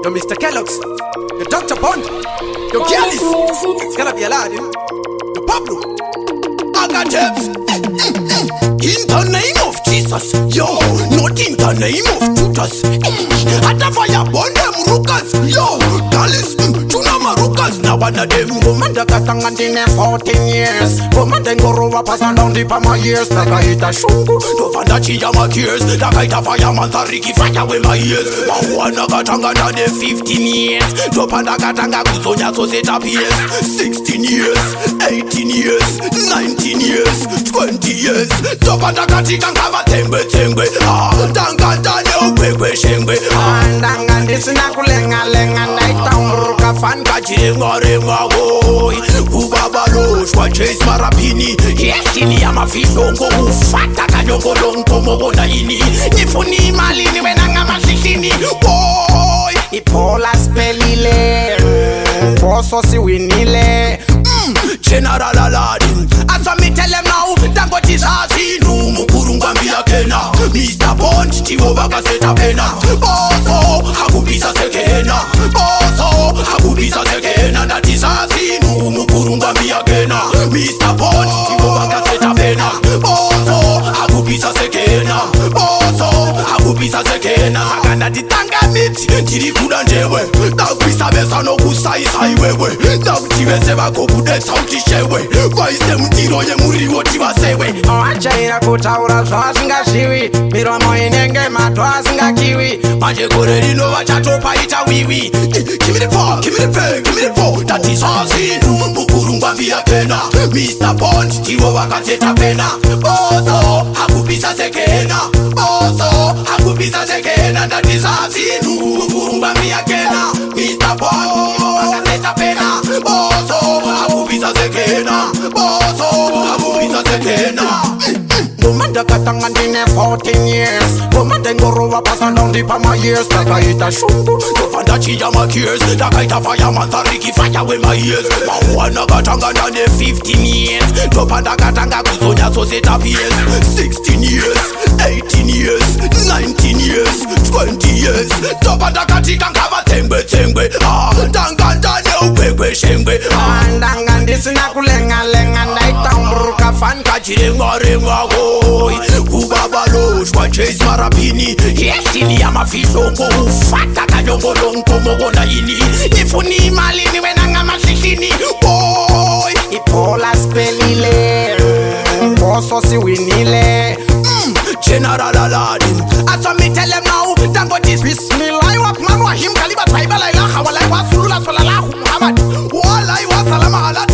Yo, Mr. Kellogg's, yo, Dr. Pond, yo, Kialis, it's gonna be a lot, yo, Pablo, I got tips. In the name of Jesus, yo, not in the name of Judas. At the fire, burn them rukas, yo, Kalis, Tuna Marukas. Now one of them, woman that got tongue in 14 years. Woman then go over, pass down the palm years. The guy hit a shungu, to find that she my tears. The guy the fireman, the Ricky fire with my ears. One of got tongue under the 15 years. To find that got tongue, Guzonia, so set up years. 16 years, 18 years, 19 years, 20 years. To find that got tongue, have a tembe. Ah, tanga tanya upekwe shengwe. Ah, ndanga ndisina kulenga lenga ndaitaumruka fan kachirenga renga boy. Ubabaloshwa Chase Marapini. Yeshini ya mafishongo ufata kanyongolongo mobona ini. Nifuni imali niwe nanga mashishini boy. Ipola spelile Boso si winile General Aladdin. As I me tell them now, Dangote is Azinu Mukuru ngambia kena Mr. Bond, tiwo baka seta pena Boso, hakubisa sekena Boso, hakubisa sekena That is Azinu Mukuru ngambia kena Mr. Bond, tiwo baka seta pena Boso, hakubisa sekena Boso, hakubisa sekena Sakana ditanga miti, tiri kuda njewe Nakwisa besa no kusaisa iwewe Nakutiweze bako kude sauti shewe Kwaise mtiro ye muri woti wasewe Achaira kutaura zvasinga shiwi Miromo inenge matwa singa kiwi Manje kore rino vachatopa ita wiwi Give me the phone, give me the pay, give me the phone That is Azinu Mukuru ngambia kena Mr. Bond, tiwo wakaseta pena Boso, hakubisa sekena Boso, hakubisa sekena That is Azinu Mukuru ngambia kena Mr. Bond, tiwo wakaseta pena Boso, hakubisa sekena Boso, hakubisa sekena Woman that got tongue in 14 years. Woman then go over, pass down the palm years. The guy hit a shungu, to find that she my tears. The guy the fireman, the Ricky fire with my ears. One got tongue under the 15 years. To find that got tongue, Guzonia, so set up years. 16 years, 18 years, 19 years, 20 years. To find that got tongue, have a tembe. Ah, tanga tanya upekwe shengwe. Ah, ndanga ndisina kulenga lenga ndaitaumruka fan kachirenga renga boy. Ubabaloshwa Chase Marapini. Yeshini ya mafishongo ufata kanyongolongo mobona ini. Nifuni imali niwe nanga mashishini boy. Ipola spelile Boso si winile General Aladdin. As I me tell them now, Dangote is Bismillah Rahman Rahim Kaliba Taiba la ilaha wa la ilaha Rasulullah sallallahu Muhammad wa la ilaha salama ala